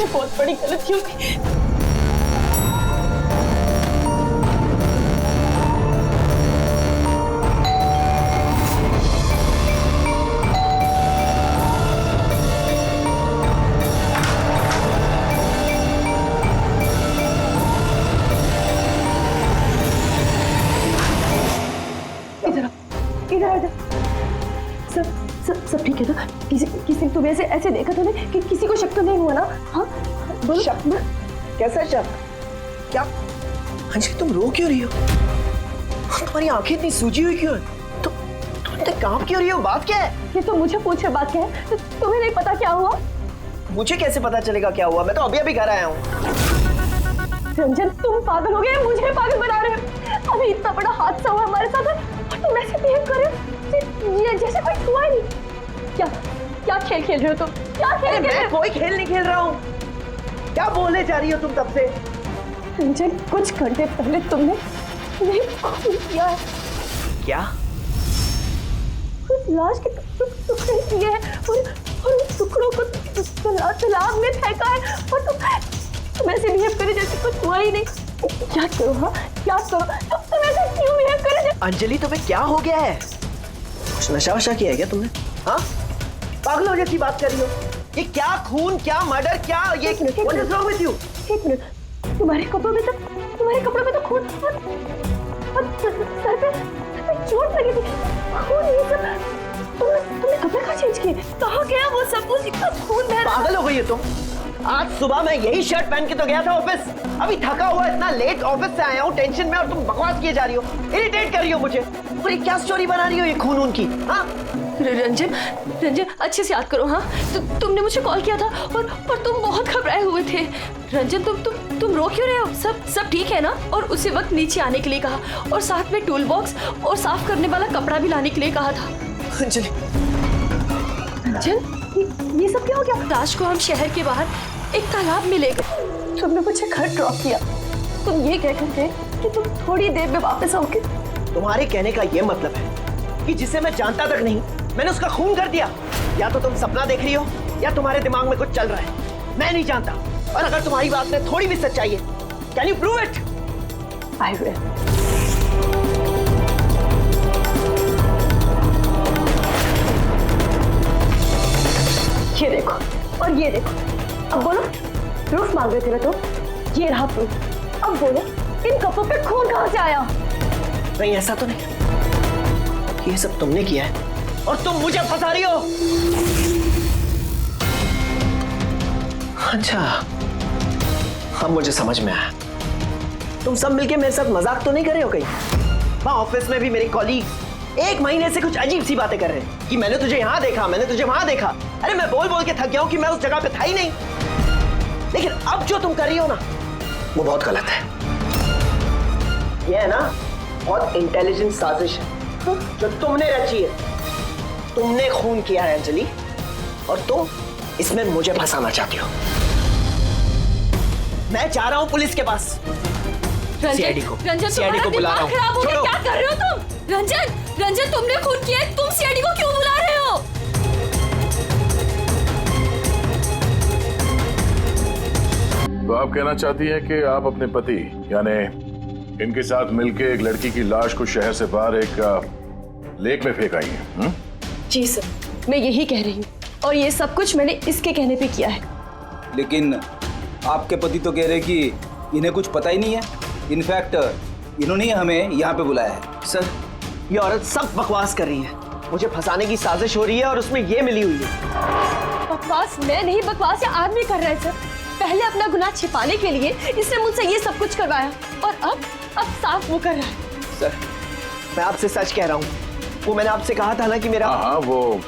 मुझसे बहुत बड़ी गलती हो गई। सब ठीक है ना? किसी तुम्हें ऐसे देखा तो नहीं कि किसी को शक तो नहीं हुआ ना? हाँ बोलो। शक? कैसा शक? क्या अंजलि तुम रो क्यों रही हो? तुम्हारी आंखें इतनी सूजी हुई क्यों है? तुम इतने कांप क्यों रही हो? बात क्या है? ये तो मुझे पूछे बात क्या है? तो तुम्हें नहीं पता क्या हुआ? मुझे कैसे पता चलेगा क्या हुआ? मैं तो अभी घर आया हूँ। रंजन तुम पागल हो गए, मुझे पागल बना रहे हो। अभी इतना बड़ा हादसा हुआ हमारे साथ और तुम ऐसे बिहेव कर रहे हो जैसे कोई हुआ ही नहीं। क्या खेल खेल रहे हो तुम? क्या खेल खेल रहे हो? कोई खेल नहीं खेल रहा हूँ। क्या बोलने जा रही हो तुम तब से? रंजन कुछ घंटे पहले तुमने खून किया है। क्या? उस लाश के टुकड़े किए हैं और उन टुकड़ों को तालाब में फेंका है और तुम ऐसे बिहेव करे जैसे कुछ हुआ ही नहीं। क्या करो? हाँ क्या करो? तुम ऐसे क्यों बिहेव करे? अंजलि तुम्हें क्या हो गया है? कुछ नशा वशा किया है क्या तुमने? हाँ पागलों जैसी बात कर रही हो। ये क्या खून, क्या मर्डर, क्या ये What is wrong with you? एक मिनट, तुम्हारे कपड़ों में तो खून और सर पे चोट लगी थी। खून ये सब तुमने कपड़े कहाँ चेंज किए? कहाँ गया वो सब कुछ? इतना खून बह रहा। पागल हो गई हो तुम? आज सुबह मैं यही शर्ट पहन के तो गया था ऑफिस। अभी थका हुआ इतना लेट ऑफिस से आया हूँ टेंशन में और तुम बकवास किए जा रही हो, इरिटेट कर रही हो मुझे। और ये क्या स्टोरी बना रही हो ये खून की? हाँ रंजन अच्छे से याद करो। हाँ तुमने मुझे कॉल किया था और तुम बहुत घबराए हुए थे। रंजन तुम रो क्यों रहे हो? सब ठीक है ना? और उसी वक्त नीचे आने के लिए कहा और साथ में टूल बॉक्स और साफ करने वाला कपड़ा भी लाने के लिए कहा था। अंजलि रंजन ये सब क्या हो गया? लाश को हम शहर के बाहर एक तालाब में ले गए। तुमने मुझे घर ड्रॉप किया। तुम ये कहकर गए कि तुम थोड़ी देर में वापस आओगे। तुम्हारे कहने का ये मतलब है कि जिसे मैं जानता तक नहीं मैंने उसका खून कर दिया? या तो तुम सपना देख रही हो या तुम्हारे दिमाग में कुछ चल रहा है। मैं नहीं जानता। और अगर तुम्हारी बात में थोड़ी भी सच्चाई है, can you prove it? I will. ये देखो और ये देखो। अब बोलो, प्रूफ मांग रहे थे ना तुम? ये रहा प्रूफ। अब बोलो इन कपड़ों पे खून कहां से आया? नहीं ऐसा तो नहीं। ये सब तुमने किया है और तुम मुझे फंसा रही हो। अच्छा अब मुझे समझ में आया। तुम सब मिलके मेरे साथ मजाक तो नहीं कर रहे हो कहीं? वहां ऑफिस में भी मेरे कॉलीग 1 महीने से कुछ अजीब सी बातें कर रहे हैं कि मैंने तुझे यहां देखा, मैंने तुझे वहां देखा। अरे मैं बोल बोल के थक गया हूं कि मैं उस जगह पे था ही नहीं। लेकिन अब जो तुम कर रही हो ना वो बहुत गलत है। ये है ना बहुत इंटेलिजेंट साजिश है जो तुमने रची है। तुमने खून किया है अंजलि और तुम इसमें मुझे फंसाना चाहती हो। मैं जा रहा हूं पुलिस के पास। सीआईडी को बुला रहा हूं। क्या कर रहे हो तुम? रंजन तुमने खून किया है, तुम सीआईडी को क्यों बुला रहे हो? तो आप कहना चाहती हैं कि आप अपने पति यानी इनके साथ मिलके एक लड़की की लाश को शहर से बाहर एक लेक में फेंक आई हैं? जी सर, मैं यही कह रही हूँ और ये सब कुछ मैंने इसके कहने पे किया है। लेकिन आपके पति तो कह रहे कि इन्हें कुछ पता ही नहीं है। इनफैक्ट इन्होंने हमें यहाँ पे बुलाया है। सर ये औरत सब बकवास कर रही है। मुझे फंसाने की साजिश हो रही है और उसमें ये मिली हुई है। बकवास मैं नहीं, बकवास ये आदमी कर रहा है सर। पहले अपना गुनाह छिपाने के लिए इसने मुझसे ये सब कुछ करवाया और अब साफ वो कर रहा है। सर मैं आपसे सच कह रहा हूँ। वो मैंने आपसे कहा था ना कि मेरा हाँ वो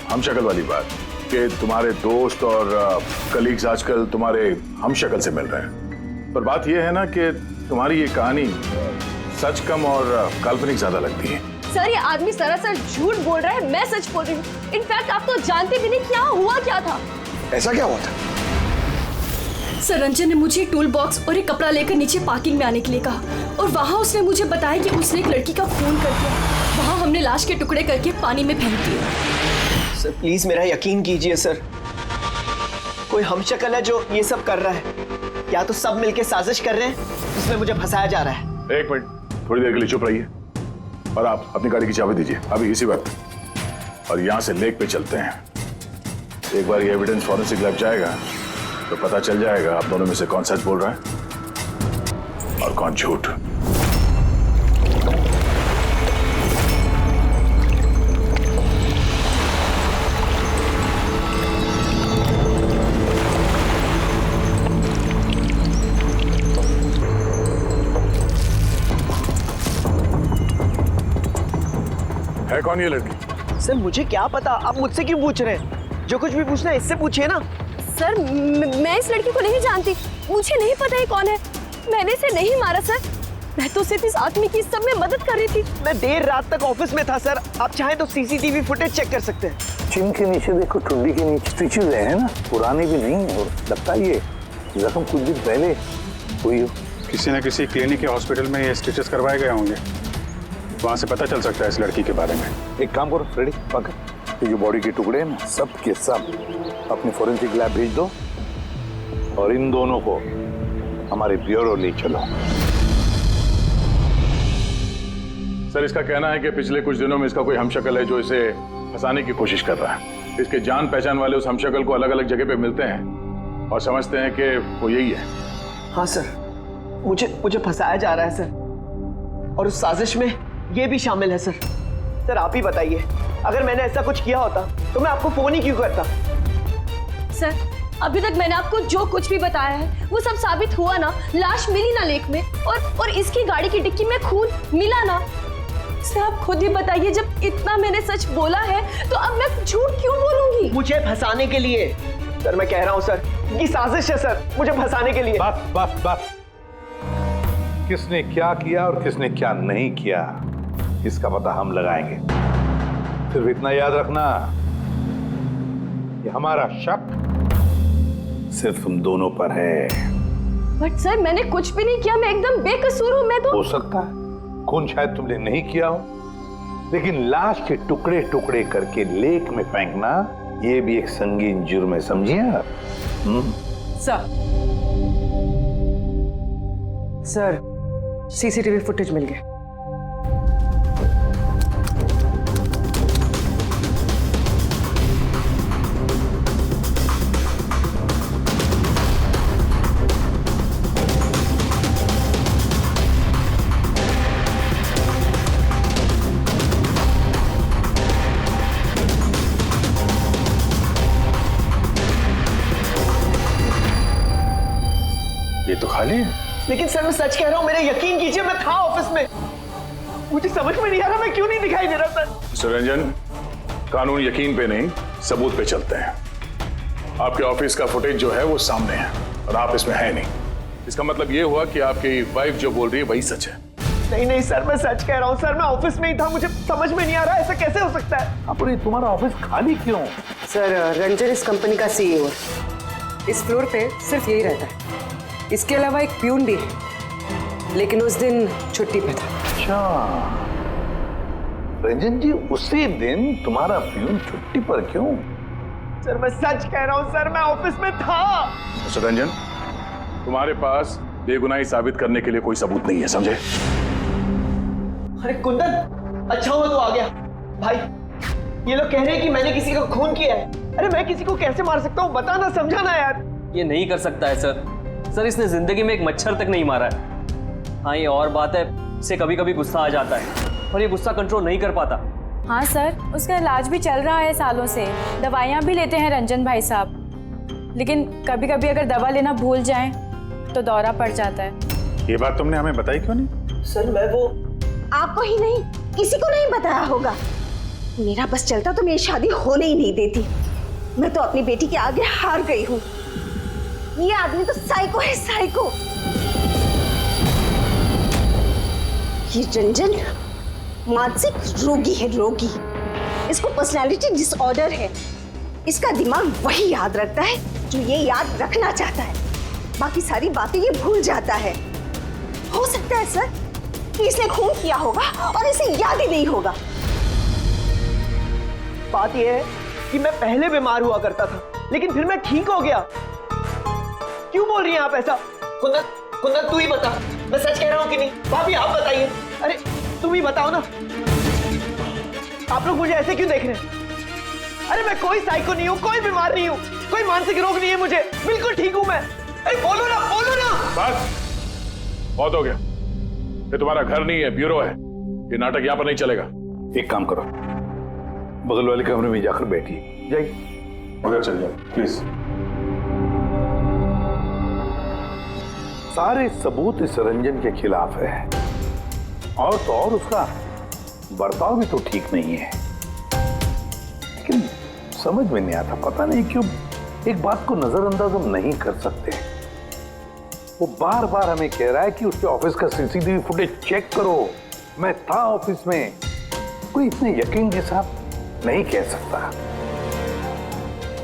हम शक्ल वाली बात कि तुम्हारे दोस्त और कलीग्स आजकल तुम्हारे हम शक्ल से मिल रहे हैं। पर बात यह है ना कि तुम्हारी ये कहानी सच कम और काल्पनिक ज्यादा लगती है। सर ये आदमी सरासर झूठ बोल रहा है, मैं सच बोल रही हूँ। इनफैक्ट आप तो जानते भी नहीं क्या हुआ क्या था। ऐसा क्या हुआ था? सर रंजन ने मुझे टूल बॉक्स और एक कपड़ा लेकर नीचे पार्किंग में आने के लिए कहा और वहाँ उसने मुझे बताया कि उसने एक लड़की का खून कर दिया। वहाँ हमने लाश के टुकड़े करके पानी में फेंक दिए। सर प्लीज मेरा यकीन कीजिए सर। कोई हमशक्ल है जो ये सब कर रहा है, या तो सब मिलके साजिश कर रहे हैं जिसमें मुझे फंसाया जा रहा है। एक मिनट, थोड़ी देर के लिए चुप रहिए और आप अपनी गाड़ी की चाबी दीजिए अभी इसी वक्त, और यहाँ से लेक पे चलते हैं। एक बार ये एविडेंस फॉरेंसिक लैब जाएगा तो पता चल जाएगा आप दोनों में से कौन सच बोल रहा है और कौन झूठ। है कौन ये लड़की? सर मुझे क्या पता, आप मुझसे क्यों पूछ रहे हैं? जो कुछ भी पूछना है इससे पूछिए ना। सर मैं इस लड़की को नहीं जानती, मुझे नहीं पता ये कौन है। मैंने इसे नहीं मारा सर, मैं तो सिर्फ इस आदमी की सब में मदद कर रही थी। मैं देर रात तक ऑफिस में था सर, आप चाहें तो सीसीटीवी फुटेज चेक कर सकते हैं। चिन के नीचे देखो, ठुड्डी के नीचे स्टिचेस है ना, पुराने भी नहीं है और लगता है ये जख्म कुछ दिन पहले हुई हो। किसी न किसी क्लिनिक या हॉस्पिटल में ये स्टिचेस करवाए गए होंगे, वहां से पता चल सकता है इस लड़की के बारे में। एक काम करो फ्रेडी, पकड़ ये जो बॉडी के टुकड़े हैं ना, सब के सब अपने फोरेंसिक लैब भेज दो और इन दोनों को हमारे ब्यूरो ले चलो। सर इसका कहना है कि पिछले कुछ दिनों में इसका कोई हमशक्ल है जो इसे फंसाने की कोशिश कर रहा है। इसके जान पहचान वाले उस हमशक्ल को अलग अलग जगह पे मिलते हैं और समझते हैं कि वो यही है। हाँ सर, मुझे फंसाया जा रहा है सर, और उस साजिश में ये भी शामिल है सर। सर आप ही बताइए, अगर मैंने ऐसा कुछ किया होता तो मैं आपको फोन ही क्यों करता? सर अभी तक मैंने आपको जो कुछ भी बताया है वो सब साबित हुआ ना। लाश मिली ना लेक में, और इसकी गाड़ी की डिक्की में खून मिला ना। सर आप खुद ही बताइए, जब इतना मैंने सच बोला है तो अब मैं झूठ क्यों बोलूंगी? मुझे फंसाने के लिए। सर मैं कह रहा हूँ सर, ये साजिश है सर, मुझे फंसाने के लिए। बस किसने क्या किया और किसने क्या नहीं किया इसका पता हम लगाएंगे। सिर्फ इतना याद रखना कि हमारा शक सिर्फ तुम दोनों पर है। बट सर मैंने कुछ भी नहीं किया, मैं एकदम बेकसूर हूँ। मैं तो हो सकता है खून शायद तुमने नहीं किया हो, लेकिन लाश के टुकड़े टुकड़े करके लेक में फेंकना ये भी एक संगीन जुर्म है, समझिए आप? सर सीसीटीवी फुटेज मिल गया। ये तो खाली है। लेकिन सर मैं सच कह रहा हूँ, मेरा यकीन कीजिए, मैं था ऑफिस में। मुझे समझ में नहीं आ रहा मैं क्यों नहीं दिखाई दे रहा सर। मिस्टर रंजन, कानून यकीन पे नहीं सबूत पे चलते हैं। आपके ऑफिस का फुटेज जो है वो सामने है और आप इसमें है नहीं। इसका मतलब ये हुआ कि आपकी वाइफ जो बोल रही है वही सच है। नहीं सर, मैं सच कह रहा हूँ सर, मैं ऑफिस में ही था, मुझे समझ में नहीं आ रहा ऐसा कैसे हो सकता है। अपनी तुम्हारा ऑफिस खाली क्यों? सर रंजन इस कंपनी का सीईओ है। इस फ्लोर पे सिर्फ यही रहता है। इसके अलावा एक प्यून भी है, लेकिन उस दिन छुट्टी पे था। अच्छा रंजन जी, उसी दिन तुम्हारा प्यून छुट्टी पर क्यों? सर मैं सच कह रहा हूँ सर, मैं ऑफिस में था। मिस्टर रंजन, तुम्हारे पास बेगुनाही साबित करने के लिए कोई सबूत नहीं है, समझे? अरे कुंदन, अच्छा हुआ तू आ गया। भाई ये लोग कह रहे हैं कि मैंने किसी को खून किया है। अरे मैं किसी को कैसे मार सकता हूँ, बताना, समझाना यार। ये नहीं कर सकता है सर, इसने जिंदगी में एक मच्छर तक नहीं मारा है। हाँ ये और बात है, इसे कभी कभी गुस्सा आ जाता है और ये गुस्सा कंट्रोल नहीं कर पाता। हाँ सर, उसका इलाज भी चल रहा है सालों से, दवाइयाँ भी लेते हैं रंजन भाई साहब, लेकिन कभी कभी अगर दवा लेना भूल जाएं तो दौरा पड़ जाता है। ये बात तुमने हमें बताई क्यों नहीं? सर मैं वो आपको ही नहीं किसी को नहीं बताया होगा। मेरा बस चलता तो मेरी शादी होने ही नहीं देती। मैं तो अपनी बेटी के आगे हार गई हूँ। ये आदमी तो साइको है, साइको। ये रंजन मानसिक रोगी है, रोगी। इसको पर्सनालिटी डिसऑर्डर है। इसका दिमाग वही याद रखता है जो ये याद रखना चाहता है, बाकी सारी बातें ये भूल जाता है। हो सकता है सर कि इसने खून किया होगा और इसे याद ही नहीं होगा। बात यह है कि मैं पहले बीमार हुआ करता था, लेकिन फिर मैं ठीक हो गया। क्यों बोल रही हैं आप ऐसा? कुंदन, कुंदन तू ही बता, मैं सच कह रहा हूँ कि नहीं? भाभी आप बताइए। अरे तुम ही बताओ ना, आप लोग मुझे ऐसे क्यों देख रहे हैं? अरे मैं कोई साइको नहीं हूँ, कोई बीमार नहीं हूँ, कोई मानसिक रोग नहीं है मुझे, बिल्कुल ठीक हूँ मैं। अरे बोलो ना, बोलो ना। बस बहुत हो गया। ये तुम्हारा घर नहीं है, ब्यूरो है। ये नाटक यहाँ पर नहीं चलेगा। एक काम करो, बगल वाले कमरे में जाकर बैठिए, जाइए। मगर चल जाओ प्लीज। सारे सबूत इस रंजन के खिलाफ है, और तो और उसका बर्ताव भी तो ठीक नहीं है। लेकिन समझ में नहीं आता, पता नहीं क्यों एक बात को नजरअंदाज हम नहीं कर सकते। वो बार बार हमें कह रहा है कि उसके ऑफिस का सीसीटीवी फुटेज चेक करो। मैं था ऑफिस में, कोई इतने यकीन के साथ नहीं कह सकता।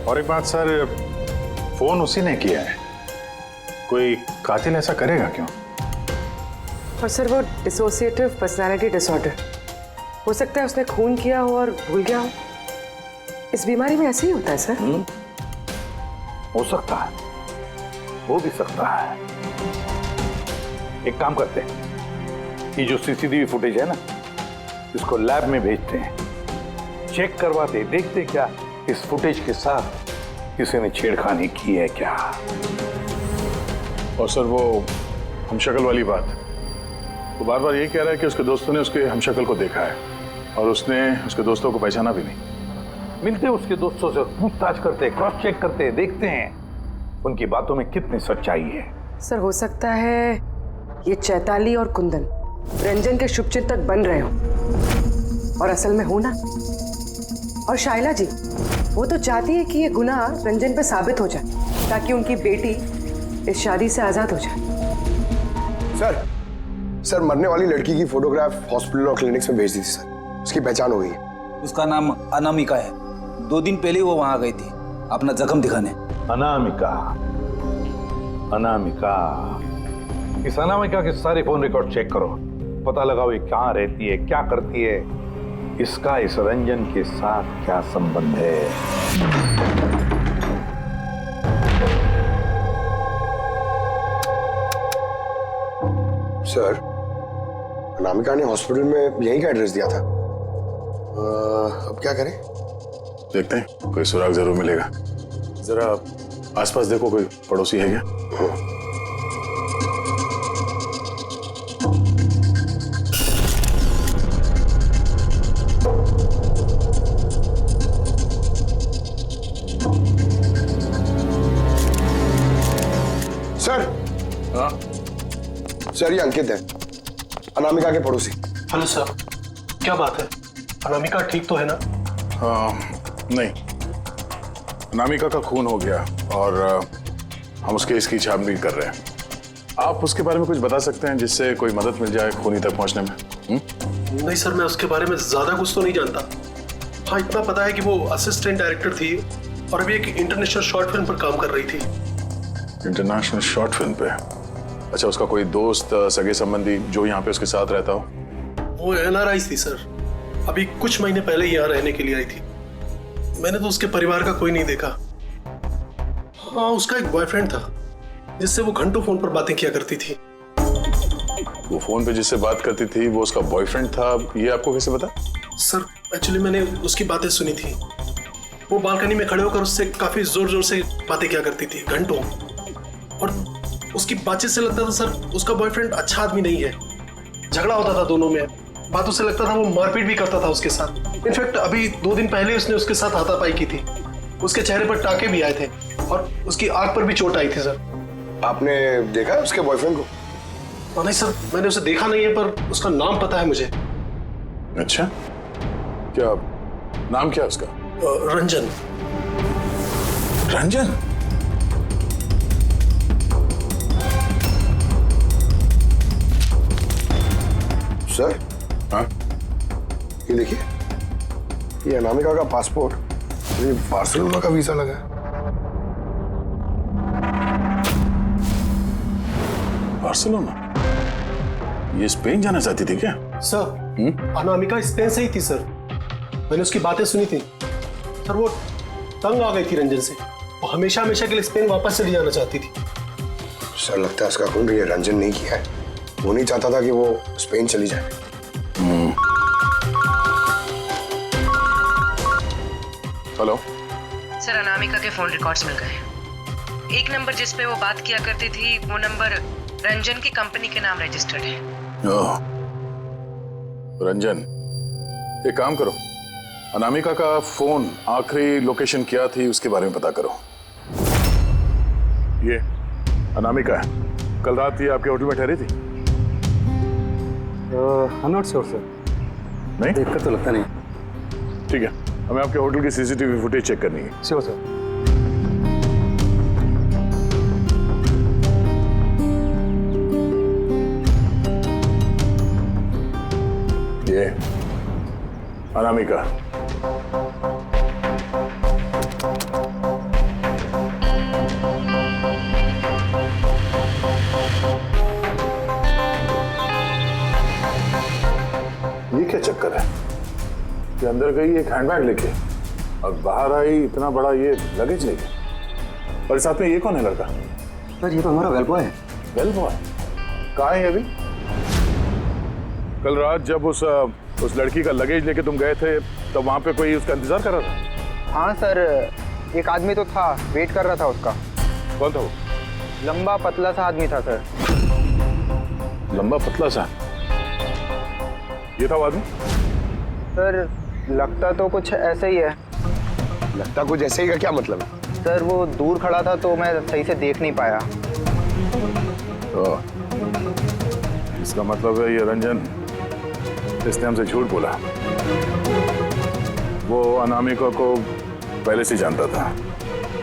और एक बात सर, फोन उसी ने किया है, कोई कातिल ऐसा करेगा क्यों? और सर वो डिसोसिएटिव पर्सनालिटी डिसऑर्डर, हो सकता है उसने खून किया हो और भूल गया हो। इस बीमारी में ऐसे ही होता है सर। हो सकता है, हो भी सकता है। एक काम करते हैं, ये जो सीसीटीवी फुटेज है ना, इसको लैब में भेजते हैं, चेक करवाते, देखते क्या इस फुटेज के साथ किसी ने छेड़खानी की है क्या। और सर वो हमशक्ल वाली बात, वो बार बार ये कह रहा है कि उसके दोस्तों ने उसके हमशक्ल को देखा है और उसने उसके दोस्तों को पहचाना भी नहीं। मिलते उसके दोस्तों से पूछताछ करते, क्रॉस चेक करते, देखते हैं उनकी बातों में कितनी सच्चाई है। सर हो सकता है ये चैताली और कुंदन रंजन के शुभचिंतक बन रहे हो, और असल में हो ना। और शाइला जी, वो तो चाहती है कि ये गुनाह रंजन पे साबित हो जाए, ताकि उनकी बेटी इस शादी से आजाद हो जाए। सर मरने वाली लड़की की फोटोग्राफ हॉस्पिटल और क्लिनिक्स में भेज दी थी सर, उसकी पहचान हो गई है। उसका नाम अनामिका है। 2 दिन पहले वो वहां गई थी अपना जख्म दिखाने। अनामिका, अनामिका, इस अनामिका के सारे फोन रिकॉर्ड चेक करो, पता लगाओ ये कहाँ रहती है, क्या करती है, इसका इस रंजन के साथ क्या संबंध है। सर अनामिका ने हॉस्पिटल में यहीं का एड्रेस दिया था। अब क्या करें? देखते हैं, कोई सुराग जरूर मिलेगा। जरा आसपास देखो, कोई पड़ोसी है क्या? सर। हाँ सर ये अंकित है, अनामिका के पड़ोसी। हेलो सर, क्या बात है? अनामिका ठीक तो है ना? नहीं, अनामिका का खून हो गया और हम उसके इसकी छानबीन कर रहे हैं। आप उसके बारे में कुछ बता सकते हैं जिससे कोई मदद मिल जाए खूनी तक पहुंचने में? नहीं सर, मैं उसके बारे में ज्यादा कुछ तो नहीं जानता। हाँ इतना पता है कि वो असिस्टेंट डायरेक्टर थी और अभी एक इंटरनेशनल शॉर्ट फिल्म पर काम कर रही थी। इंटरनेशनल शॉर्ट फिल्म पे? अच्छा, उसका कोई दोस्त, सगे संबंधी जो यहाँ पे उसके साथ रहता हो? वो NRI थी सर, अभी कुछ महीने पहले यहाँ रहने के लिए आई थी। मैंने तो उसके परिवार का कोई नहीं देखा। हाँ उसका एक बॉयफ्रेंड था जिससे वो घंटों फोन पर बातें किया करती थी। वो फोन पे जिससे बात करती थी वो उसका बॉयफ्रेंड था, ये आपको कैसे पता? सर एक्चुअली मैंने उसकी बातें सुनी थी। वो बालकनी में खड़े होकर उससे काफी जोर जोर से बातें किया करती थी घंटों, और उसकी बातचीत से लगता था सर उसका बॉयफ्रेंड अच्छा आदमी नहीं है। झगड़ा होता था दोनों में, बातों से लगता था वो मारपीट भी करता था उसके साथ। इनफैक्ट अभी 2 दिन पहले उसने उसके साथ हाथापाई की थी। उसके चेहरे पर टाके भी आए थे और उसकी आंख पर भी चोट आई थी सर। आपने देखा है उसके बॉयफ्रेंड को? नहीं सर, मैंने उसे देखा नहीं है, पर उसका नाम पता है मुझे। अच्छा, क्या नाम क्या है उसका? रंजन। रंजन? सर। हाँ? ये देखिए, ये अनामिका का पासपोर्ट, ये बार्सिलोना का वीजा लगा है। बार्सिलोना? ये स्पेन जाना चाहती थी क्या? सर अनामिका स्पेन से ही थी सर, मैंने उसकी बातें सुनी थी सर। वो तंग आ गई थी रंजन से, वो हमेशा हमेशा के लिए स्पेन वापस चली जाना चाहती थी। सर लगता है उसका खून ये रंजन नहीं किया है। वो नहीं चाहता था कि वो स्पेन चली जाए। हेलो सर, अनामिका के फोन रिकॉर्ड्स मिल गए। एक नंबर जिस पे वो बात किया करती थी वो नंबर रंजन की कंपनी के नाम रजिस्टर्ड है। रंजन, एक काम करो, अनामिका का फोन आखिरी लोकेशन क्या थी उसके बारे में पता करो। ये अनामिका है, कल रात ये आपके होटल में ठहरी थी? आई नॉट श्योर सर, नहीं देखकर तो लगता नहीं। ठीक है, हमें आपके होटल की सीसीटीवी फुटेज चेक करनी है। Sure sir. ये अनामिका, ये क्या चक्कर है कि अंदर गई एक हैंडबैग लेके और बाहर आई इतना बड़ा ये लगेज लेके, और साथ में ये कौन है लड़का? सर ये तो हमारा वेल बॉय है। वेल बॉय कहाँ है अभी? कल रात जब उस लड़की का लगेज लेके तुम गए थे तब वहां पे कोई उसका इंतजार कर रहा था? हाँ सर, एक आदमी तो था, वेट कर रहा था उसका। कौन था वो? लंबा पतला सा आदमी था सर। लंबा पतला सा? ये था वो आदमी? सर लगता तो कुछ ऐसे ही है। लगता कुछ ऐसे ही का क्या मतलब है? सर वो दूर खड़ा था तो मैं सही से देख नहीं पाया। तो इसका मतलब है ये रंजन, इसने हमसे झूठ बोला। वो अनामिका को पहले से जानता था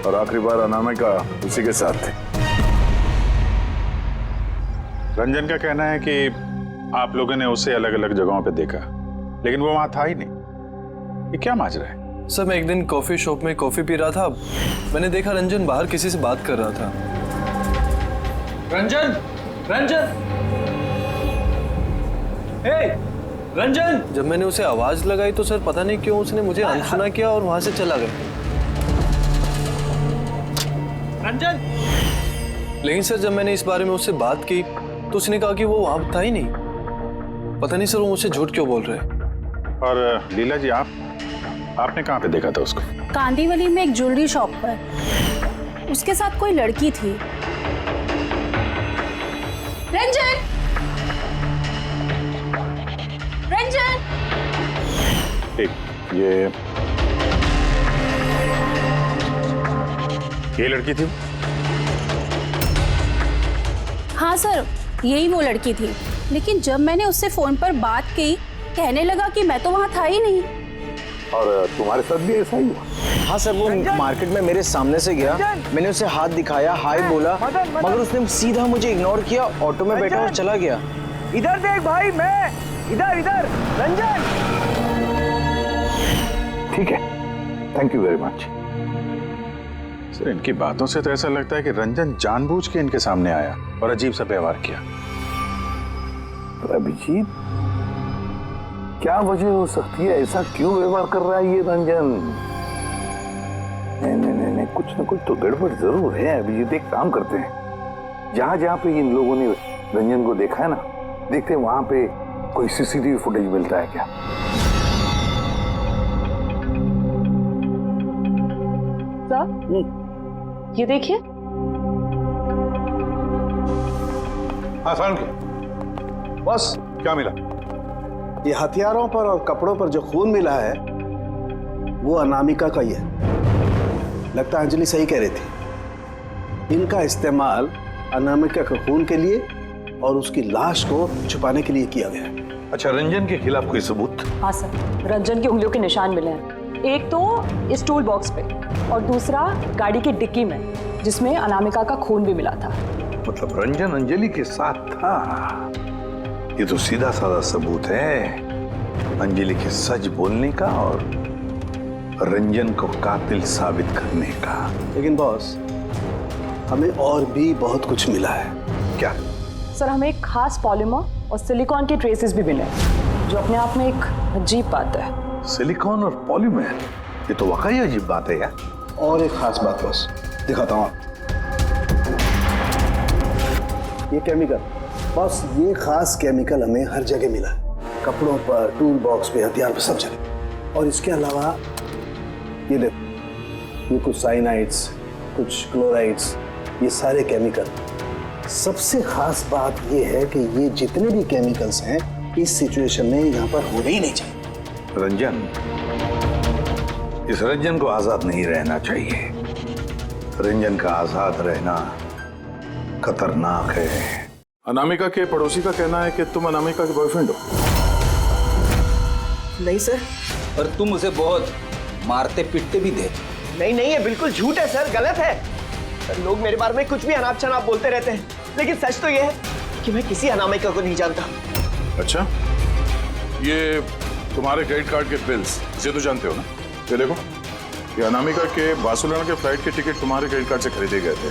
और आखिरी बार अनामिका उसी के साथ थी। रंजन का कहना है कि आप लोगों ने उसे अलग अलग जगहों पे देखा, लेकिन वो वहां था ही नहीं। ये क्या माजरा है? सर मैं एक दिन कॉफी शॉप में कॉफी पी रहा था, मैंने देखा रंजन बाहर किसी से बात कर रहा था। रंजन, रंजन, हे, रंजन! जब मैंने उसे आवाज लगाई तो सर पता नहीं क्यों उसने मुझे अनसुना किया और वहां से चला गया। रंजन! लेकिन सर जब मैंने इस बारे में उससे बात की तो उसने कहा कि वो वहां था ही नहीं। पता नहीं सर वो मुझसे झूठ क्यों बोल रहे हैं। और लीला जी, आपने कहाँ पे देखा था उसको? कांदीवली में एक ज्वेलरी शॉप पर उसके साथ कोई लड़की थी। रंजन! रंजन! एक ये लड़की थी? हाँ सर, यही वो लड़की थी, लेकिन जब मैंने उससे फोन पर बात की कहने लगा कि मैं तो वहां था ही नहीं। और तुम्हारे साथ भी ऐसा ही हुआ? हाँ सर, वो मार्केट में मेरे सामने से गया, मैंने उसे हाथ दिखाया, हाय बोला, मगर उसने सीधा मुझे इग्नोर किया, ऑटो में बैठा और चला गया। इधर देख भाई, मैं इधर इधर। रंजन! ठीक है, thank you very much. Sir इनकी बातों से तो ऐसा लगता है कि रंजन जानबूझ के इनके सामने आया और अजीब सा व्यवहार किया। तो अभिजीत, क्या वजह हो सकती है? ऐसा क्यों व्यवहार कर रहा है ये रंजन? नहीं, कुछ ना कुछ तो गड़बड़ जरूर है। अभिजीत, एक काम करते हैं, जहां जहां पे इन लोगों ने रंजन को देखा है ना, देखते हैं वहां पे कोई सीसीटीवी फुटेज मिलता है क्या। ये देखिए। हाँ सारुण, बस क्या मिला? ये हथियारों पर और कपड़ों पर जो खून मिला है वो अनामिका का ही है। लगता है अंजलि सही कह रही थी, इनका इस्तेमाल अनामिका के खून के लिए और उसकी लाश को छुपाने के लिए किया गया है। अच्छा, रंजन के खिलाफ कोई सबूत? हाँ सर, रंजन की उंगलियों के निशान मिले हैं। एक तो इस टूल बॉक्स पे और दूसरा गाड़ी की डिक्की में, जिसमें अनामिका का खून भी मिला था। मतलब रंजन अंजलि के साथ था। ये तो सीधा साधा सबूत है अंजलि के सच बोलने का और रंजन को कातिल साबित करने का। लेकिन बॉस, हमें और भी बहुत कुछ मिला है। क्या? सर हमें एक खास पॉलीमर और सिलिकॉन के ट्रेसेस भी मिले, जो अपने आप में एक अजीब बात है। सिलिकॉन और पॉलीमर, ये तो वाकई अजीब बात है यार। और एक खास बात बॉस, दिखाता हूँ ये केमिकल, बस ये खास केमिकल हमें हर जगह मिला है, कपड़ों पर, टूल बॉक्स पे, हथियार पे, सब जगह। और इसके अलावा ये देखो, ये कुछ साइनाइड्स, कुछ क्लोराइड्स, ये सारे केमिकल। सबसे खास बात ये है कि ये जितने भी केमिकल्स हैं इस सिचुएशन में यहाँ पर होने ही नहीं चाहिए। रंजन, इस रंजन को आजाद नहीं रहना चाहिए। रंजन का आजाद रहना खतरनाक है। अनामिका के पड़ोसी का कहना है कि तुम अनामिका के बॉयफ्रेंड हो। नहीं सर। और तुम उसे बहुत मारते पीटते भी थे। नहीं नहीं, ये बिल्कुल झूठ है सर, गलत है सर। लोग मेरे बारे में कुछ भी अनाप शनाप बोलते रहते हैं, लेकिन सच तो ये है कि मैं किसी अनामिका को नहीं जानता। अच्छा, ये तुम्हारे क्रेडिट कार्ड के बिल्स, इसे तो जानते हो ना? ये देखो, ये अनामिका के बार्सिलोना के फ्लाइट के टिकट तुम्हारे क्रेडिट कार्ड से खरीदे गए थे,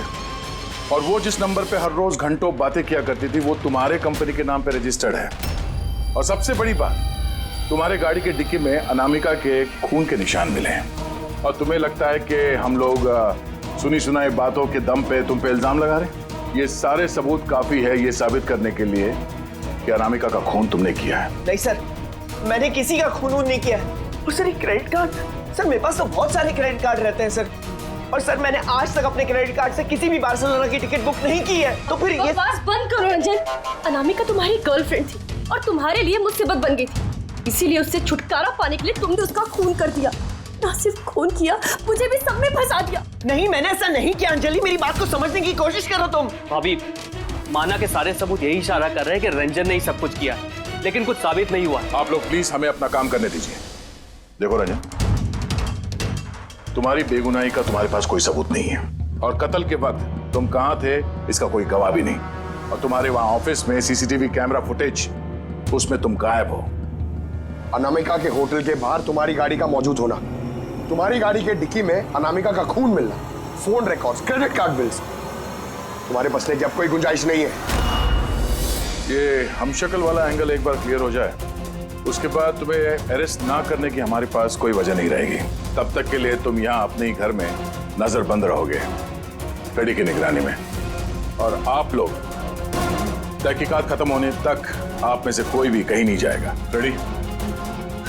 और वो जिस नंबर पे हर रोज घंटों बातें किया करती थी वो तुम्हारे कंपनी के नाम पे रजिस्टर्ड है। और सबसे बड़ी बात, तुम्हारे गाड़ी के डिक्की में अनामिका के खून के निशान मिले हैं। और तुम्हें लगता है कि हम लोग सुनी सुनाई बातों के दम पे तुम पे इल्जाम लगा रहे? ये सारे सबूत काफी है ये साबित करने के लिए कि अनामिका का खून तुमने किया है। नहीं सर, मैंने किसी का खून नहीं किया है। और सर, ये क्रेडिट कार्ड, सर मेरे पास तो बहुत सारे क्रेडिट कार्ड रहते हैं सर। और सर, मैंने आज तक अपने क्रेडिट कार्ड से किसी भी बार्सिलोना की टिकट बुक नहीं की है। तो फिर ये बकवास बंद करो रंजन। अनामिका तुम्हारी गर्लफ्रेंड थी और तुम्हारे लिए मुसीबत बन गई थी, इसीलिए उससे छुटकारा पाने के लिए तुमने उसका खून कर दिया। ना सिर्फ खून किया, मुझे भी सब में फंसा दिया। नहीं, मैंने ऐसा नहीं किया अंजलि, मेरी बात को समझने की कोशिश करो तुम। भाभी, माना के सारे सबूत यही इशारा कर रहे हैं कि रंजन ने ही सब कुछ किया, लेकिन कुछ साबित नहीं हुआ। आप लोग प्लीज हमें अपना काम करने दीजिए। देखो रंजन, तुम्हारी बेगुनाही का तुम्हारे पास कोई सबूत नहीं है, और कत्ल के वक्त तुम कहां थे इसका कोई गवाह भी नहीं, और तुम्हारे वहां ऑफिस में सीसीटीवी कैमरा फुटेज, उसमें तुम गायब हो। अनामिका के होटल के बाहर तुम्हारी गाड़ी का मौजूद होना, तुम्हारी गाड़ी के डिक्की में अनामिका का खून मिलना, phone records, credit card bills, तुम्हारे बचने की अब कोई गुंजाइश नहीं है। ये हमशक्ल वाला एंगल एक बार क्लियर हो जाए, उसके बाद तुम्हें अरेस्ट ना करने की हमारे पास कोई वजह नहीं रहेगी। तब तक के लिए तुम यहाँ अपने ही घर में नजरबंद रहोगे, कड़ी की निगरानी में। और आप लोग तहकीकात खत्म होने तक आप में से कोई भी कहीं नहीं जाएगा। रेडी?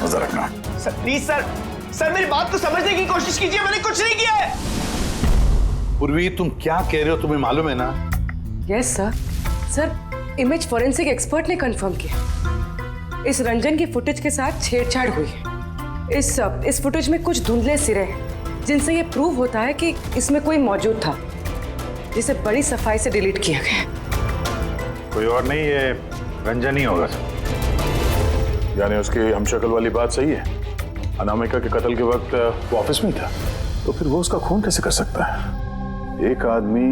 नजर रखना। सर प्लीज सर, सर मेरी बात को समझने की कोशिश कीजिए, मैंने कुछ नहीं किया है। पूर्वी, तुम क्या कह रहे हो तुम्हें मालूम है ना? Yes sir. Sir, image forensic expert ने कंफर्म किया इस रंजन की फुटेज के साथ छेड़छाड़ हुई है। इस फुटेज में कुछ धुंधले सिरे हैं जिनसे ये प्रूव होता है कि इसमें कोई मौजूद था, जिसे बड़ी सफाई से डिलीट किया गया। कोई और नहीं, ये रंजन ही होगा सर। यानी उसकी हमशक्ल वाली बात सही है, अनामिका के कत्ल के वक्त वो ऑफिस में था, तो फिर वो उसका खून कैसे कर सकता है? एक आदमी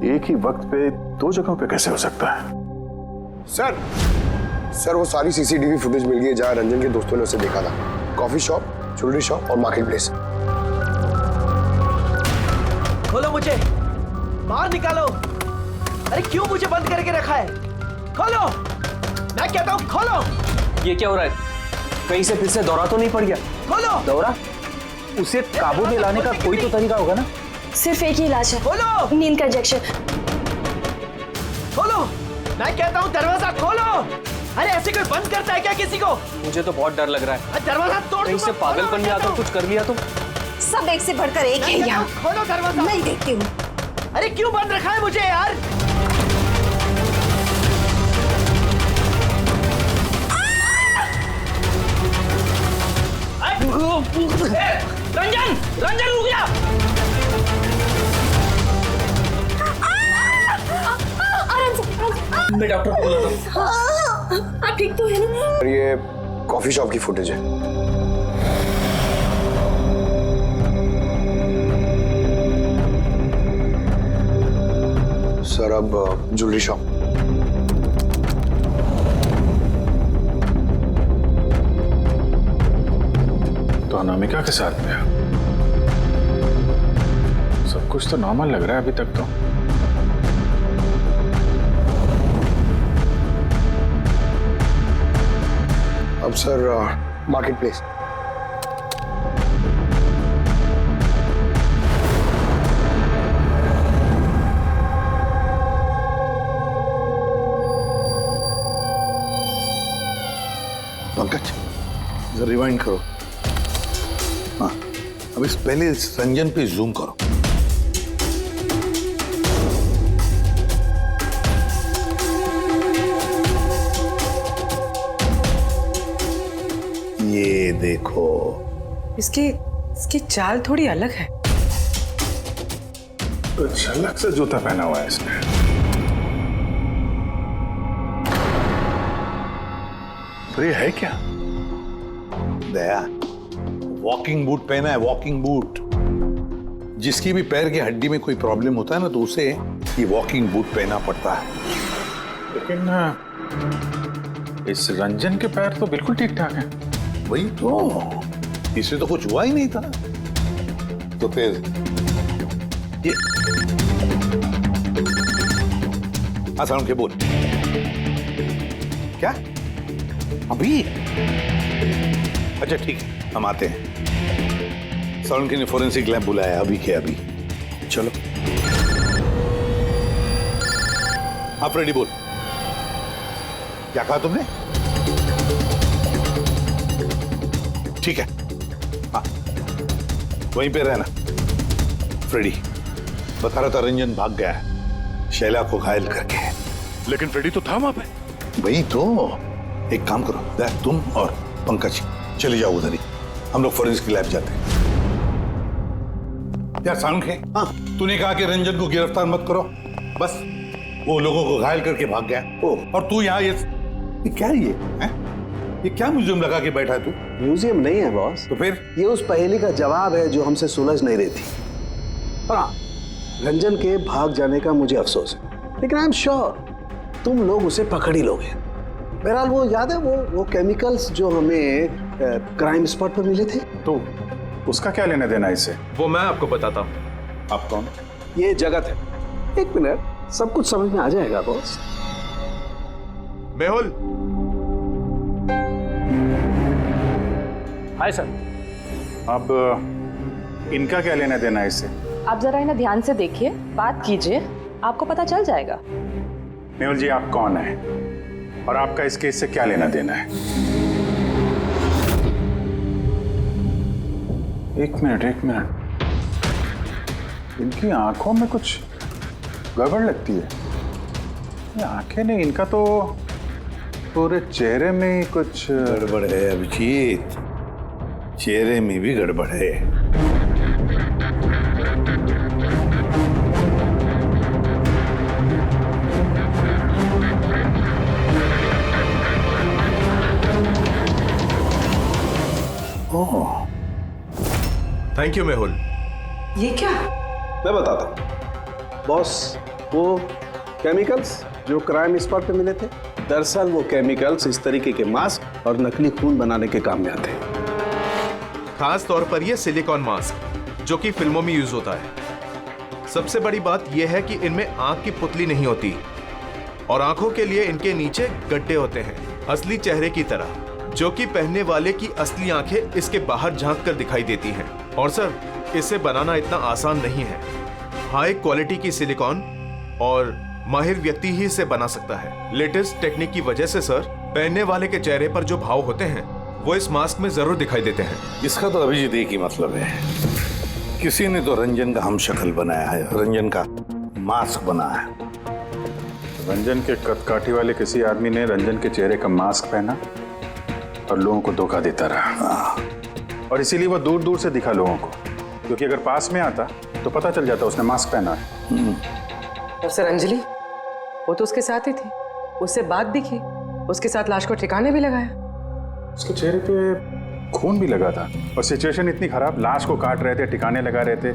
एक ही वक्त पे दो जगहों पे कैसे हो सकता है? सर वो सारी सीसीटीवी फुटेज मिल गई है जहां रंजन के दोस्तों ने उसे देखा था। कॉफी शॉप, ज्वेलरी शॉप और मार्केट प्लेस। खोलो मुझे, बाहर निकालो। अरे क्यों मुझे बंद करके रखा है? खोलो, मैं कहता हूँ खोलो। ये क्या हो रहा है? कहीं से फिर से दौरा तो नहीं पड़ गया? खोलो। दौरा? उसे काबू में लाने का कोई तो तरीका होगा ना? सिर्फ एक ही इलाज है, खोलो। नींद का इंजेक्शन। खोलो, मैं कहता हूँ दरवाजा खोलो। अरे ऐसे कोई बंद करता है क्या किसी को? मुझे तो बहुत डर लग रहा है। दरवाजा तोड़। कहीं से पागलपन में आकर कुछ कर लिया तो? सब एक से बढ़कर एक है यहाँ। खोलो दरवाजा। मैं देखती हूँ। अरे क्यों बंद रखा है मुझे यार? रंजन, रंजन रुक जा। मैं डॉक्टर को बुलाता हूं। आप ठीक तो है ना? और ये कॉफी शॉप की फुटेज है। सर अब ज्वेलरी शॉप। तो अनामिका के साथ में सब कुछ तो नॉर्मल लग रहा है अभी तक तो। अब सर मार्केट प्लेस। पंकज जरा रिवाइंड करो। हाँ, अब इस पहले इस रंजन पे जूम करो। ये देखो, इसकी चाल थोड़ी अलग है। तो झलक से जूता पहना हुआ है इसने। तो ये है क्या? दया, वॉकिंग बूट पहना है, वॉकिंग बूट। जिसकी भी पैर की हड्डी में कोई प्रॉब्लम होता है ना, तो उसे ये वॉकिंग बूट पहना पड़ता है। लेकिन इस रंजन के पैर तो बिल्कुल ठीक ठाक हैं। वही तो, इससे तो कुछ हुआ ही नहीं था। तो फिर ये आसान के बोल क्या अभी? अच्छा ठीक है, हम आते हैं। साउंड ने फोरेंसिक लैब बुलाया, अभी के अभी। चलो आप रेडी बोल। क्या कहा तुमने? ठीक है, हाँ वहीं पे रहना। फ्रेडी बता रहा था रंजन भाग गया है शैला को घायल करके। लेकिन फ्रेडी तो था वहां पे। वही तो, एक काम करो, तुम और पंकज चले जाओ उधर ही, हम लोग फोरेंसिक लैब जाते हैं। यार साउंड है, हाँ तूने कहा कि रंजन को गिरफ्तार मत करो, बस वो लोगों को घायल करके भाग गया। और तू यहाँ ये क्या है ये क्या म्यूजियम लगा के बैठा है तू? म्यूजियम नहीं है बॉस। तो फिर? ये उस पहेली का जवाब है जो हमसे सुलझ नहीं रही थी। पर हाँ, रंजन के भाग जाने का मुझे अफसोस है, लेकिन आई एम श्योर तुम लोग उसे पकड़ ही लोगे। बहरहाल वो याद है वो केमिकल्स जो हमें क्राइम स्पॉट पर मिले थे? तो उसका क्या लेना देना इससे? वो मैं आपको बताता हूँ। आप कौन? ये जगत है। एक मिनट, सब कुछ समझ में आ जाएगा बॉस। मेहुल। Hi sir. अब इनका क्या लेना देना इससे? आप जरा इन्हें ध्यान से देखिए, बात कीजिए, आपको पता चल जाएगा। मेहुल जी, आप कौन है और आपका इस केस से क्या लेना देना है? एक मिनट, इनकी आंखों में कुछ गड़बड़ लगती है। ये आंखें नहीं, इनका तो पूरे चेहरे में कुछ गड़बड़ है अभिजीत, चेहरे में भी गड़बड़ है। Thank you Mehul. ये क्या? मैं बताता हूँ बॉस, वो केमिकल्स जो क्राइम स्पॉट पे मिले थे, दरअसल वो केमिकल्स इस तरीके के मास्क और नकली खून बनाने के काम में आते हैं। खास तौर पर ये सिलिकॉन मास्क जो कि फिल्मों में यूज होता है। सबसे बड़ी बात यह है कि इनमें आंख की पुतली नहीं होती और आंखों के लिए इनके नीचे गड्ढे होते हैं, असली चेहरे की तरह, जो कि पहनने वाले की असली आंखें इसके बाहर झांक कर दिखाई देती हैं। और सर, इसे बनाना इतना आसान नहीं है। हाई क्वालिटी की सिलिकॉन और माहिर व्यक्ति ही इसे बना सकता है। लेटेस्ट टेक्निक की वजह से सर, पहनने वाले के चेहरे पर जो भाव होते हैं वो इस मास्क में जरूर दिखाई देते हैं। इसका तो अभिजीत एक ही मतलब है, किसी ने तो रंजन का हमशक्ल बनाया है, रंजन का मास्क बनाया है। रंजन के कदकाठी वाले किसी आदमी ने रंजन के चेहरे का मास्क पहना और लोगों को धोखा देता रहा। और इसीलिए वो दूर दूर से दिखा लोगों को, क्योंकि अगर पास में आता तो पता चल जाता उसने मास्क पहना है। और सर अंजलि, वो तो उसके साथ ही थी, उससे बात भी की, उसके साथ लाश को ठिकाने भी लगाया। उसके चेहरे पे खून भी लगा था और सिचुएशन इतनी खराब, लाश को काट रहे थे, ठिकाने लगा रहे थे,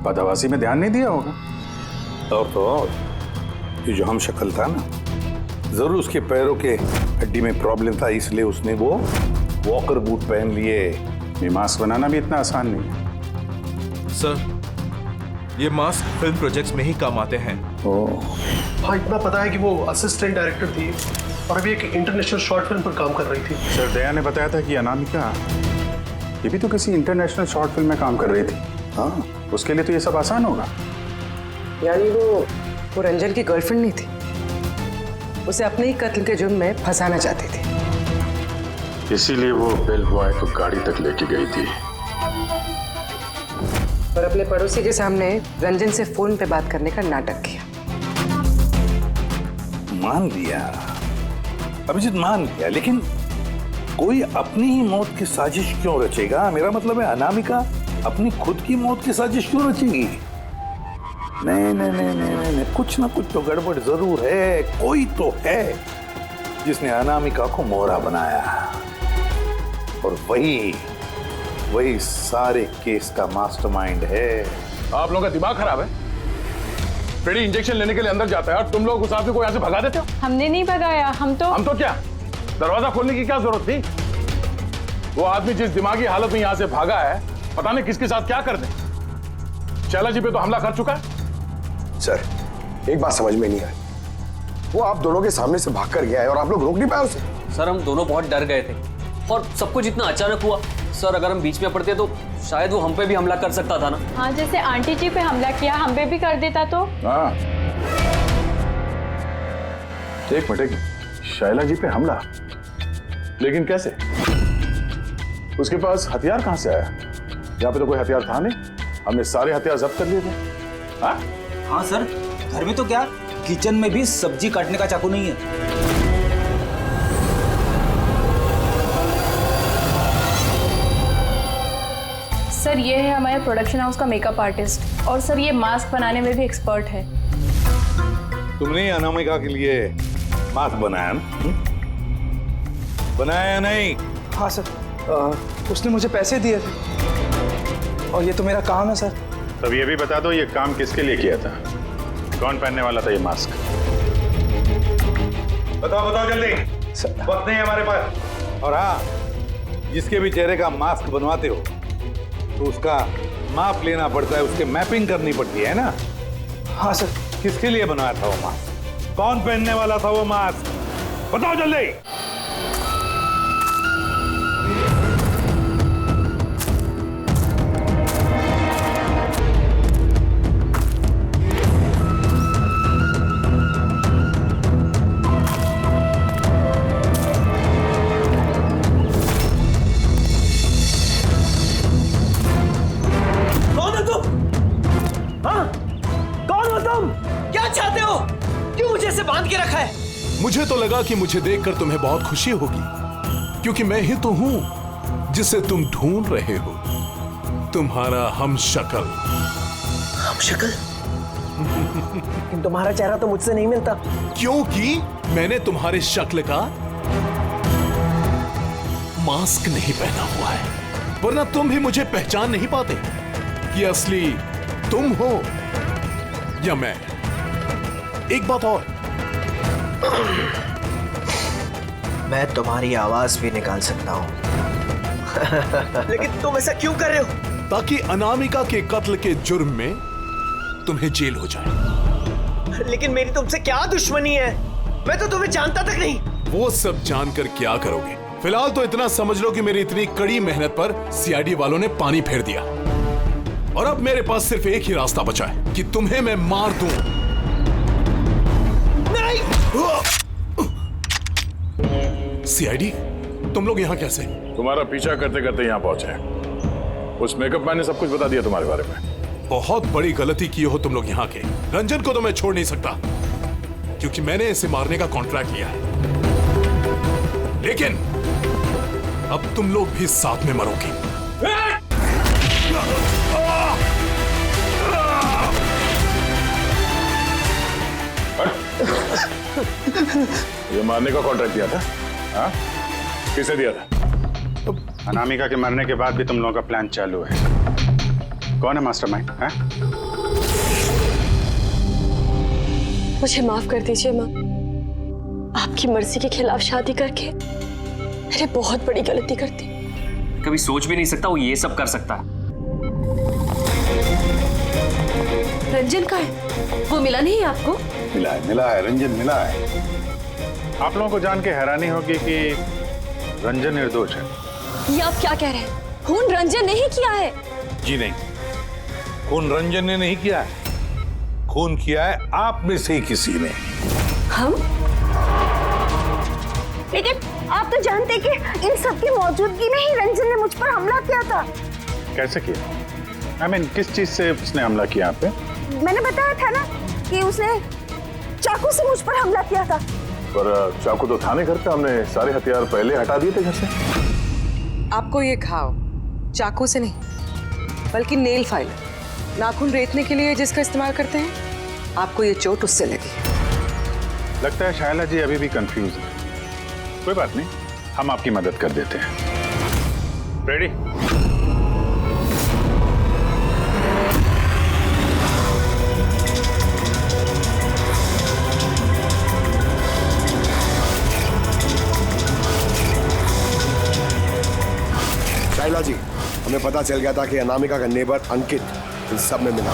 बदहवासी में ध्यान नहीं दिया होगा। और तो और ये जो हमशक्ल था ना, जरूर उसके पैरों के हड्डी में प्रॉब्लम था, इसलिए उसने वो वॉकर बूट पहन लिए। ये मास्क बनाना भी इतना आसान नहीं है। सर, ये मास्क फिल्म प्रोजेक्ट्स में ही काम आते हैं। हाँ, इतना पता है कि वो असिस्टेंट डायरेक्टर थी और अभी एक इंटरनेशनल शॉर्ट फिल्म पर काम कर रही थी। सर, दया ने बताया था कि अनामिका ये भी तो किसी इंटरनेशनल शॉर्ट फिल्म में काम कर रही थी। हाँ, उसके लिए तो ये सब आसान होगा। यानी वो रंजन की गर्लफ्रेंड नहीं थी, उसे अपने ही कत्ल के जुर्म में फंसाना चाहती थी। इसीलिए वो बेल बॉय को गाड़ी तक लेके गई थी। और अपने पड़ोसी के सामने रंजन से फोन पे बात करने का नाटक किया। मान लिया, अभिजीत मान लिया, लेकिन कोई अपनी ही मौत की साजिश क्यों रचेगा? मेरा मतलब है अनामिका अपनी खुद की मौत की साजिश क्यों रचेगी? नहीं नहीं नहीं नहीं नहीं, नहीं। कुछ ना कुछ तो गड़बड़ जरूर है। कोई तो है जिसने अनामिका को मोहरा बनाया, और वही सारे केस का मास्टरमाइंड है। आप लोगों का दिमाग खराब है। फ्रेडी इंजेक्शन लेने के लिए अंदर जाता है और तुम लोग उस आदमी को यहाँ से भगा देते हो। हमने नहीं भगाया, हम तो क्या दरवाजा खोलने की क्या जरूरत थी? वो आदमी जिस दिमागी हालत में यहाँ से भागा है, पता नहीं किसके साथ क्या कर दे। शैला जी पे तो हमला कर चुका है। सर, एक बात समझ में नहीं आई, वो आप दोनों के सामने से भाग कर गया है और आप लोग रोक नहीं पाए उसे। सर हम दोनों बहुत डर गए थे और सब कुछ इतना अचानक हुआ। सर अगर हम बीच में पड़ते तो शायद वो हम पे भी हमला कर सकता था ना। हाँ, जैसे आंटी जी पे हमला किया हम पे भी कर देता तो। हाँ, एक मिनट, शैला जी पे हमला, लेकिन कैसे? उसके पास हथियार कहां से आया? यहाँ पे तो कोई हथियार था नहीं, हमने सारे हथियार जब्त कर लिए थे। हाँ सर, घर में तो क्या, किचन में भी सब्जी काटने का चाकू नहीं है। सर ये है हमारे प्रोडक्शन हाउस का मेकअप आर्टिस्ट, और सर ये मास्क बनाने में भी एक्सपर्ट है। तुमने अनामिका के लिए मास्क बनाया ना? बनाया नहीं? हाँ सर, उसने मुझे पैसे दिए थे और ये तो मेरा काम है सर। तब ये भी बता दो, ये काम किसके लिए किया था? कौन पहनने वाला था ये मास्क? बताओ बताओ जल्दी, वक्त नहीं है हमारे पास। और हाँ, जिसके भी चेहरे का मास्क बनवाते हो तो उसका माप लेना पड़ता है, उसके मैपिंग करनी पड़ती है ना? हाँ सर। किसके लिए बनवाया था वो मास्क? कौन पहनने वाला था वो मास्क? बताओ जल्दी। मुझे तो लगा कि मुझे देखकर तुम्हें बहुत खुशी होगी, क्योंकि मैं ही तो हूं जिसे तुम ढूंढ रहे हो, तुम्हारा हमशक्ल। हमशक्ल? तुम्हारा चेहरा तो मुझसे नहीं मिलता। क्योंकि मैंने तुम्हारे शक्ल का मास्क नहीं पहना हुआ है, वरना तुम भी मुझे पहचान नहीं पाते कि असली तुम हो या मैं। एक बात और, मैं तुम्हारी आवाज भी निकाल सकता हूं। लेकिन तुम ऐसा क्यों कर रहे हो? ताकि अनामिका के कत्ल के जुर्म में तुम्हें जेल हो जाए। लेकिन मेरी तुमसे क्या दुश्मनी है? मैं तो तुम्हें जानता तक नहीं। वो सब जानकर क्या करोगे? फिलहाल तो इतना समझ लो कि मेरी इतनी कड़ी मेहनत पर सीआईडी वालों ने पानी फेर दिया, और अब मेरे पास सिर्फ एक ही रास्ता बचा है कि तुम्हें मैं मार दूं। सीआईडी, तुम लोग यहाँ कैसे? तुम्हारा पीछा करते करते यहाँ पहुंचे। उस मेकअप मैन ने सब कुछ बता दिया तुम्हारे बारे में। बहुत बड़ी गलती की हो तुम लोग यहाँ के। रंजन को तो मैं छोड़ नहीं सकता, क्योंकि मैंने इसे मारने का कॉन्ट्रैक्ट लिया है। लेकिन अब तुम लोग भी साथ में मरोगे। ये मारने का कॉन्ट्रैक्ट दिया था? हाँ? किसे दिया था? अनामिका के मरने के बाद भी तुम लोगों का प्लान चालू है। कौन है मास्टरमाइंड? मुझे माफ कर दीजिए माँ। आपकी मर्जी के खिलाफ शादी करके मैंने बहुत बड़ी गलती कर दी। कभी सोच भी नहीं सकता वो ये सब कर सकता है। रंजन का है, वो मिला नहीं है आपको? मिला है, रंजन मिला है। आप लोगों को जान के हैरानी होगी कि रंजन निर्दोष है। ये आप क्या कह रहे हैं? खून रंजन ने ही किया है। जी नहीं, खून रंजन ने नहीं किया है, खून किया है आप में से ही किसी ने। हम? लेकिन आप तो जानते कि इन सब की मौजूदगी में ही रंजन ने मुझ पर हमला किया था। कैसे किया? I mean, किस चीज से उसने हमला किया आप पे? मैंने बताया था ना कि उसने चाकू से मुझ पर हमला किया था। पर चाकू तो थाने घर पे, हमने सारे हथियार पहले हटा दिए थे घर से। आपको ये घाव चाकू से नहीं बल्कि नेल फाइलर, नाखून रेतने के लिए जिसका इस्तेमाल करते हैं, आपको ये चोट उससे लगी। लगता है शायला जी अभी भी कंफ्यूज है। कोई बात नहीं, हम आपकी मदद कर देते हैं। रेडी? शाइला जी, हमें पता चल गया था कि अनामिका का नेबर अंकित इन सब में मिला,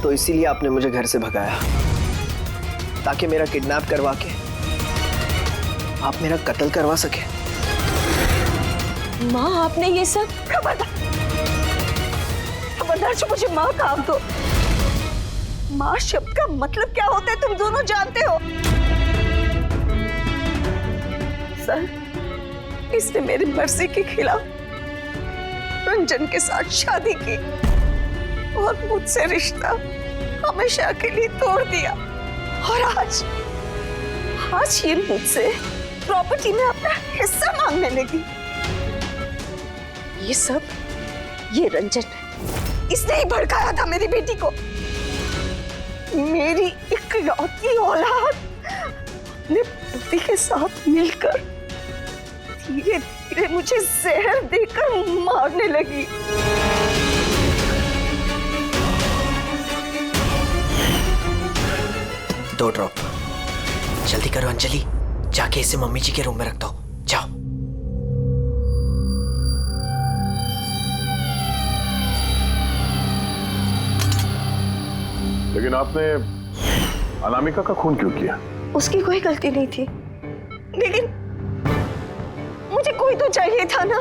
तो इसीलिए आपने मुझे घर से भगाया ताकि मेरा किडनैप करवा के आप मेरा कत्ल करवा सके। माँ, आपने ये सब? खबरदार जो मुझे माँ काम दो। माँ शब्द का मतलब क्या होता है तुम दोनों जानते हो। सर, इसने मेरी मर्जी के खिलाफ रंजन के साथ शादी की और मुझसे रिश्ता हमेशा के लिए तोड़ दिया, और आज ये मुझसे प्रॉपर्टी में अपना हिस्सा मांगने लगी। ये रंजन है, इसने ही भड़काया था मेरी बेटी को। मेरी इकलौती औलाद अपने पति के साथ मिलकर धीरे धीरे मुझे जहर देकर मारने लगी। दो ड्रॉप जल्दी करो अंजलि, जाके इसे मम्मी जी के रूम में रख दो। जाओ। लेकिन आपने अनामिका का खून क्यों किया? उसकी कोई गलती नहीं थी, लेकिन मुझे कोई तो चाहिए था ना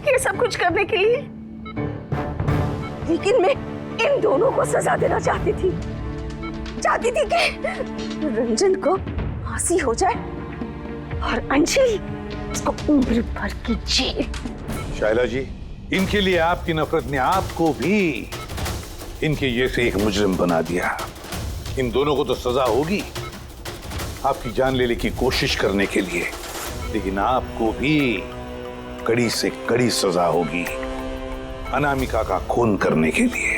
ये सब कुछ करने के लिए। लेकिन मैं इन दोनों को सजा देना चाहती थी कि रंजन को फांसी हो जाए और अंजलि उसको उम्र भर की जेल। शाइला जी, इनके लिए आपकी नफरत ने आपको भी इनके जैसे एक मुजरिम बना दिया। इन दोनों को तो सजा होगी आपकी जान लेने की कोशिश करने के लिए, लेकिन आपको भी कड़ी से कड़ी सजा होगी अनामिका का खून करने के लिए।